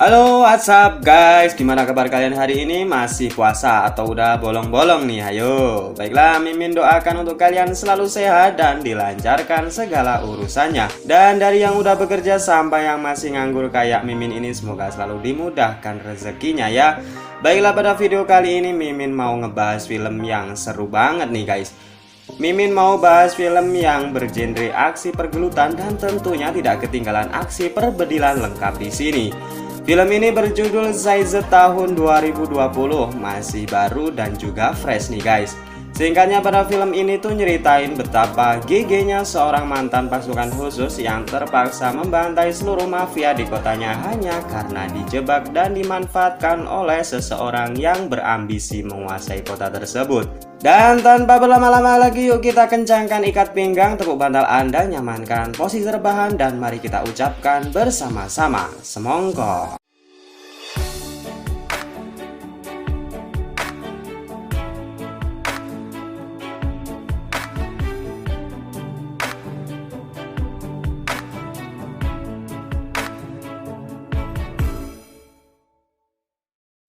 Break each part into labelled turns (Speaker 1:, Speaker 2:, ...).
Speaker 1: Halo, what's up guys? Gimana kabar kalian hari ini? Masih puasa atau udah bolong-bolong nih? Ayo, baiklah, Mimin doakan untuk kalian selalu sehat dan dilancarkan segala urusannya. Dan dari yang udah bekerja sampai yang masih nganggur kayak Mimin ini, semoga selalu dimudahkan rezekinya ya. Baiklah, pada video kali ini Mimin mau ngebahas film yang seru banget nih guys. Mimin mau bahas film yang bergenre aksi pergelutan dan tentunya tidak ketinggalan aksi perbedilan lengkap di sini. Film ini berjudul Size tahun 2020, masih baru dan juga fresh nih guys. Singkatnya pada film ini tuh nyeritain betapa GG-nya seorang mantan pasukan khusus yang terpaksa membantai seluruh mafia di kotanya hanya karena dijebak dan dimanfaatkan oleh seseorang yang berambisi menguasai kota tersebut. Dan tanpa berlama-lama lagi, yuk kita kencangkan ikat pinggang, tepuk bantal Anda, nyamankan posisi rebahan, dan mari kita ucapkan bersama-sama semongko.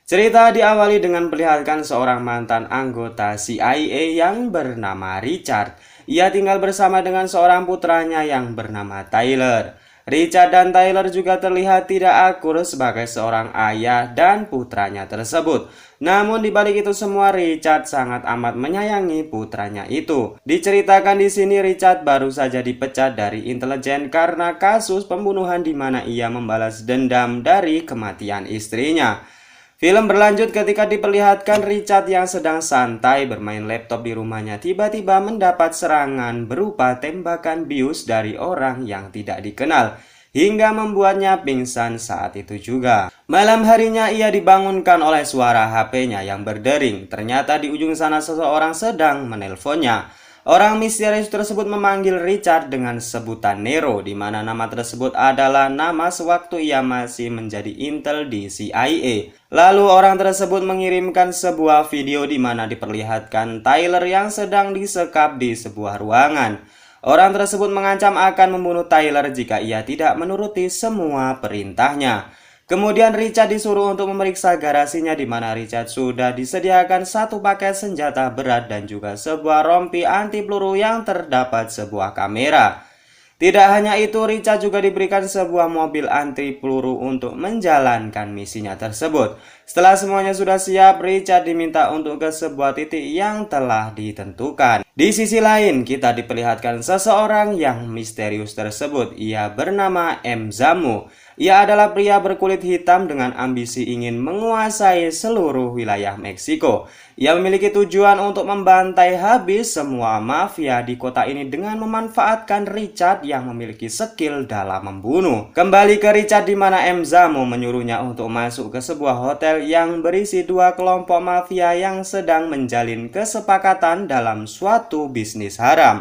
Speaker 1: Cerita diawali dengan memperlihatkan seorang mantan anggota CIA yang bernama Richard. Ia tinggal bersama dengan seorang putranya yang bernama Tyler. Richard dan Tyler juga terlihat tidak akur sebagai seorang ayah dan putranya tersebut. Namun di balik itu semua, Richard sangat amat menyayangi putranya itu. Diceritakan di sini Richard baru saja dipecat dari intelijen karena kasus pembunuhan di mana ia membalas dendam dari kematian istrinya. Film berlanjut ketika diperlihatkan Richard yang sedang santai bermain laptop di rumahnya tiba-tiba mendapat serangan berupa tembakan bius dari orang yang tidak dikenal hingga membuatnya pingsan saat itu juga. Malam harinya ia dibangunkan oleh suara HP-nya yang berdering. Ternyata di ujung sana seseorang sedang menelponnya. Orang misterius tersebut memanggil Richard dengan sebutan Nero, di mana nama tersebut adalah nama sewaktu ia masih menjadi intel di CIA. Lalu orang tersebut mengirimkan sebuah video di mana diperlihatkan Tyler yang sedang disekap di sebuah ruangan. Orang tersebut mengancam akan membunuh Tyler jika ia tidak menuruti semua perintahnya. Kemudian Richard disuruh untuk memeriksa garasinya di mana Richard sudah disediakan satu paket senjata berat dan juga sebuah rompi anti peluru yang terdapat sebuah kamera. Tidak hanya itu, Richard juga diberikan sebuah mobil anti peluru untuk menjalankan misinya tersebut. Setelah semuanya sudah siap, Richard diminta untuk ke sebuah titik yang telah ditentukan. Di sisi lain, kita diperlihatkan seseorang yang misterius tersebut. Ia bernama M. Zamu. Ia adalah pria berkulit hitam dengan ambisi ingin menguasai seluruh wilayah Meksiko. Ia memiliki tujuan untuk membantai habis semua mafia di kota ini dengan memanfaatkan Richard yang memiliki skill dalam membunuh. Kembali ke Richard di mana M. Zamu menyuruhnya untuk masuk ke sebuah hotel yang berisi dua kelompok mafia yang sedang menjalin kesepakatan dalam suatu bisnis haram.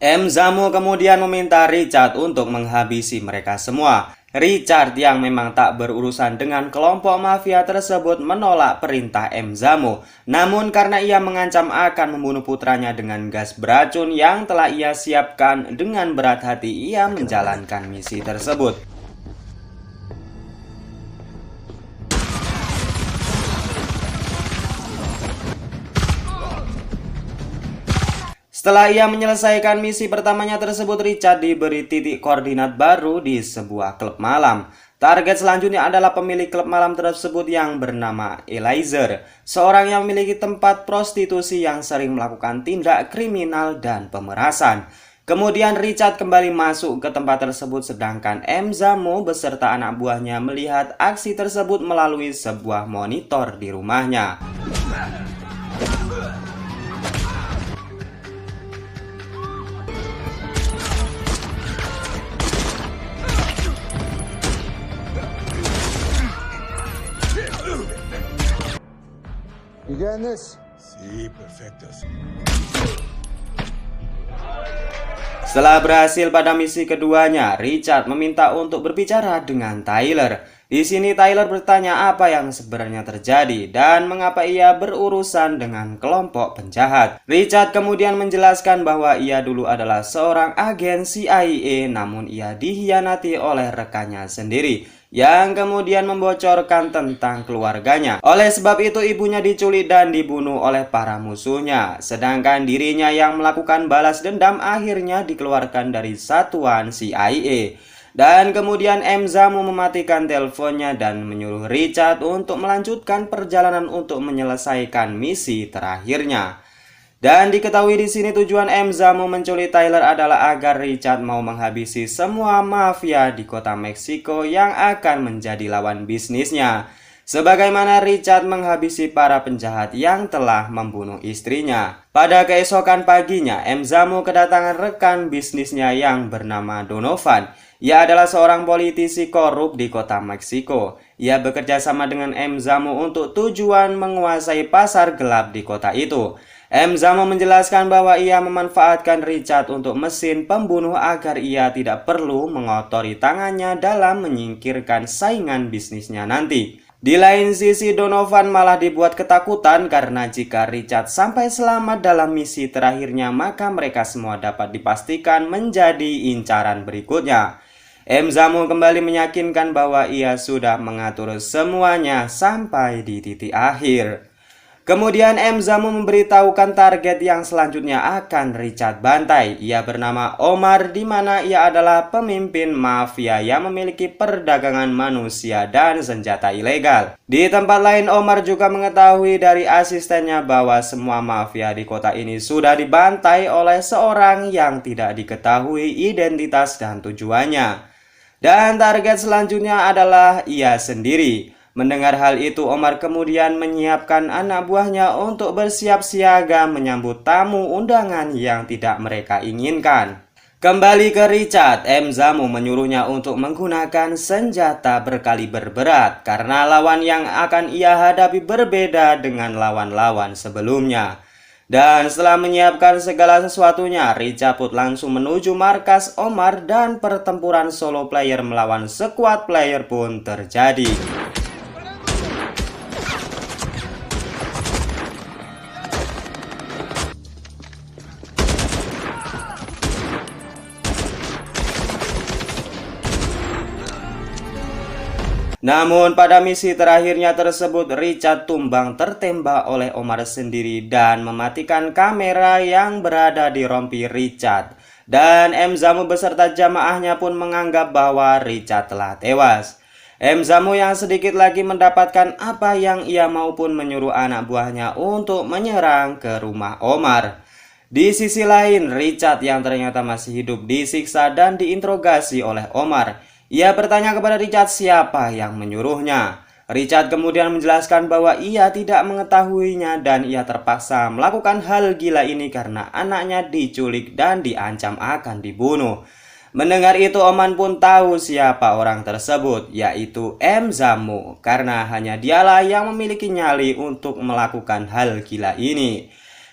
Speaker 1: M. Zamu kemudian meminta Richard untuk menghabisi mereka semua. Richard yang memang tak berurusan dengan kelompok mafia tersebut menolak perintah M. Zamu. Namun karena ia mengancam akan membunuh putranya dengan gas beracun yang telah ia siapkan, dengan berat hati ia menjalankan misi tersebut. Setelah ia menyelesaikan misi pertamanya tersebut, Richard diberi titik koordinat baru di sebuah klub malam. Target selanjutnya adalah pemilik klub malam tersebut yang bernama Eliezer, seorang yang memiliki tempat prostitusi yang sering melakukan tindak kriminal dan pemerasan. Kemudian Richard kembali masuk ke tempat tersebut sedangkan M. Zamu beserta anak buahnya melihat aksi tersebut melalui sebuah monitor di rumahnya.
Speaker 2: You getting this?
Speaker 3: Sí, perfecto.
Speaker 1: Setelah berhasil pada misi keduanya, Richard meminta untuk berbicara dengan Tyler. Di sini Tyler bertanya apa yang sebenarnya terjadi dan mengapa ia berurusan dengan kelompok penjahat. Richard kemudian menjelaskan bahwa ia dulu adalah seorang agen CIA, namun ia dikhianati oleh rekannya sendiri, yang kemudian membocorkan tentang keluarganya. Oleh sebab itu ibunya diculik dan dibunuh oleh para musuhnya, sedangkan dirinya yang melakukan balas dendam akhirnya dikeluarkan dari satuan CIA. Dan kemudian M. Zamu mematikan teleponnya dan menyuruh Richard untuk melanjutkan perjalanan untuk menyelesaikan misi terakhirnya. Dan diketahui di sini tujuan M. Zamu menculik Tyler adalah agar Richard mau menghabisi semua mafia di kota Meksiko yang akan menjadi lawan bisnisnya. Sebagaimana Richard menghabisi para penjahat yang telah membunuh istrinya. Pada keesokan paginya, M. Zamu kedatangan rekan bisnisnya yang bernama Donovan. Ia adalah seorang politisi korup di kota Meksiko. Ia bekerja sama dengan M. Zamu untuk tujuan menguasai pasar gelap di kota itu. M. Zamu menjelaskan bahwa ia memanfaatkan Richard untuk mesin pembunuh agar ia tidak perlu mengotori tangannya dalam menyingkirkan saingan bisnisnya nanti. Di lain sisi, Donovan malah dibuat ketakutan karena jika Richard sampai selamat dalam misi terakhirnya, maka mereka semua dapat dipastikan menjadi incaran berikutnya. M. Zamu kembali meyakinkan bahwa ia sudah mengatur semuanya sampai di titik akhir. Kemudian M. Zamu memberitahukan target yang selanjutnya akan Richard bantai. Ia bernama Omar, di mana ia adalah pemimpin mafia yang memiliki perdagangan manusia dan senjata ilegal. Di tempat lain, Omar juga mengetahui dari asistennya bahwa semua mafia di kota ini sudah dibantai oleh seorang yang tidak diketahui identitas dan tujuannya. Dan target selanjutnya adalah ia sendiri. Mendengar hal itu, Omar kemudian menyiapkan anak buahnya untuk bersiap siaga menyambut tamu undangan yang tidak mereka inginkan. Kembali ke Richard, M. Zamu menyuruhnya untuk menggunakan senjata berkaliber berat karena lawan yang akan ia hadapi berbeda dengan lawan-lawan sebelumnya. Dan setelah menyiapkan segala sesuatunya, Richard pun langsung menuju markas Omar dan pertempuran solo player melawan squad player pun terjadi. Namun pada misi terakhirnya tersebut, Richard tumbang tertembak oleh Omar sendiri dan mematikan kamera yang berada di rompi Richard. Dan M. Zamu beserta jamaahnya pun menganggap bahwa Richard telah tewas. M. Zamu yang sedikit lagi mendapatkan apa yang ia mau pun menyuruh anak buahnya untuk menyerang ke rumah Omar. Di sisi lain, Richard yang ternyata masih hidup disiksa dan diinterogasi oleh Omar. Ia bertanya kepada Richard siapa yang menyuruhnya. Richard kemudian menjelaskan bahwa ia tidak mengetahuinya dan ia terpaksa melakukan hal gila ini karena anaknya diculik dan diancam akan dibunuh. Mendengar itu, Oman pun tahu siapa orang tersebut, yaitu M. Zamu, karena hanya dialah yang memiliki nyali untuk melakukan hal gila ini.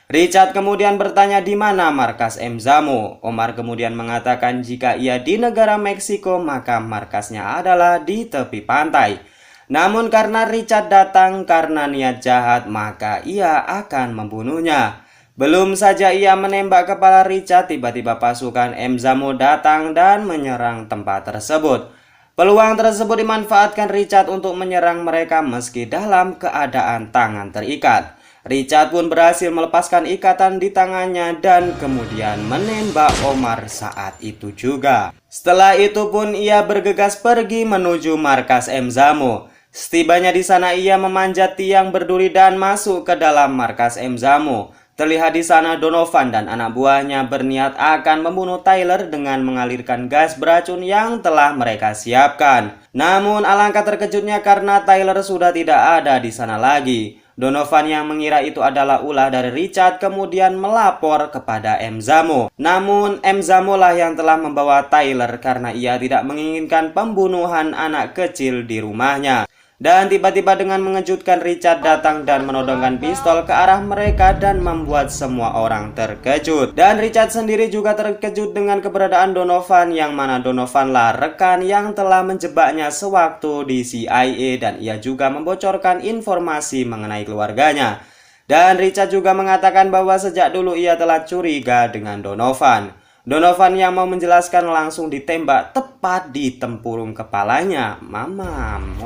Speaker 1: Richard kemudian bertanya di mana markas M. Zamu. Omar kemudian mengatakan jika ia di negara Meksiko maka markasnya adalah di tepi pantai. Namun karena Richard datang karena niat jahat maka ia akan membunuhnya. Belum saja ia menembak kepala Richard, tiba-tiba pasukan M. Zamu datang dan menyerang tempat tersebut. Peluang tersebut dimanfaatkan Richard untuk menyerang mereka meski dalam keadaan tangan terikat. Richard pun berhasil melepaskan ikatan di tangannya dan kemudian menembak Omar saat itu juga. Setelah itu pun ia bergegas pergi menuju markas M. Zamu. Setibanya di sana ia memanjat tiang berduri dan masuk ke dalam markas M. Zamu. Terlihat di sana Donovan dan anak buahnya berniat akan membunuh Tyler dengan mengalirkan gas beracun yang telah mereka siapkan. Namun alangkah terkejutnya karena Tyler sudah tidak ada di sana lagi. Donovan yang mengira itu adalah ulah dari Richard kemudian melapor kepada M. Zamu. Namun M. Zamu lah yang telah membawa Tyler karena ia tidak menginginkan pembunuhan anak kecil di rumahnya. Dan tiba-tiba dengan mengejutkan Richard datang dan menodongkan pistol ke arah mereka dan membuat semua orang terkejut. Dan Richard sendiri juga terkejut dengan keberadaan Donovan yang mana Donovan lah rekan yang telah menjebaknya sewaktu di CIA dan ia juga membocorkan informasi mengenai keluarganya. Dan Richard juga mengatakan bahwa sejak dulu ia telah curiga dengan Donovan. Donovan yang mau menjelaskan langsung ditembak tepat di tempurung kepalanya. Mamam.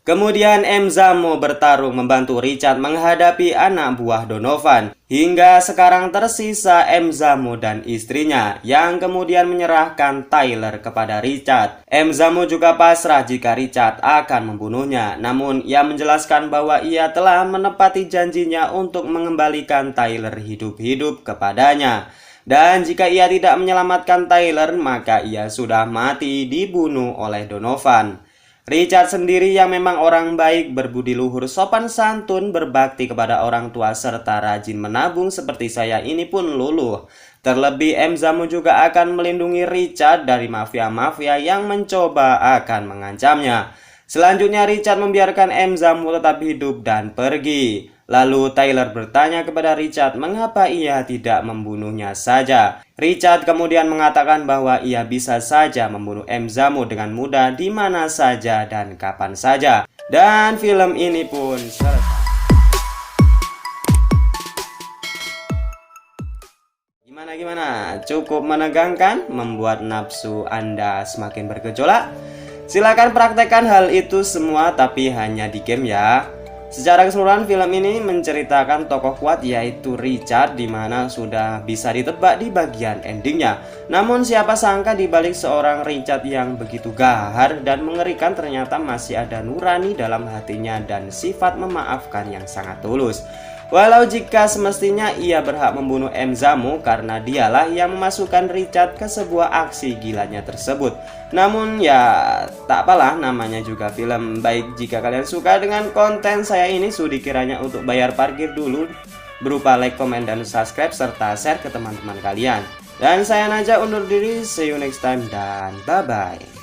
Speaker 1: Kemudian M. Zamo bertarung membantu Richard menghadapi anak buah Donovan. Hingga sekarang tersisa M. Zamo dan istrinya yang kemudian menyerahkan Tyler kepada Richard. M. Zamo juga pasrah jika Richard akan membunuhnya. Namun ia menjelaskan bahwa ia telah menepati janjinya untuk mengembalikan Tyler hidup-hidup kepadanya. Dan jika ia tidak menyelamatkan Tyler, maka ia sudah mati dibunuh oleh Donovan. Richard sendiri yang memang orang baik, berbudi luhur, sopan santun, berbakti kepada orang tua, serta rajin menabung seperti saya ini pun luluh. Terlebih M. Zamo juga akan melindungi Richard dari mafia-mafia yang mencoba akan mengancamnya. Selanjutnya Richard membiarkan M. Zamo tetap hidup dan pergi. Lalu Tyler bertanya kepada Richard mengapa ia tidak membunuhnya saja. Richard kemudian mengatakan bahwa ia bisa saja membunuh M. Zamo dengan mudah di mana saja dan kapan saja. Dan film ini pun selesai. Gimana? Cukup menegangkan? Membuat nafsu Anda semakin bergejolak? Silakan praktekkan hal itu semua, tapi hanya di game ya. Secara keseluruhan film ini menceritakan tokoh kuat yaitu Richard, dimana sudah bisa ditebak di bagian endingnya. Namun siapa sangka dibalik seorang Richard yang begitu gahar dan mengerikan ternyata masih ada nurani dalam hatinya dan sifat memaafkan yang sangat tulus. Walau jika semestinya ia berhak membunuh M. Zamo karena dialah yang memasukkan Richard ke sebuah aksi gilanya tersebut. Namun ya tak apalah, namanya juga film. Baik, jika kalian suka dengan konten saya ini, sudi kiranya untuk bayar parkir dulu berupa like, komen, dan subscribe serta share ke teman-teman kalian. Dan saya Naja undur diri, see you next time dan bye-bye.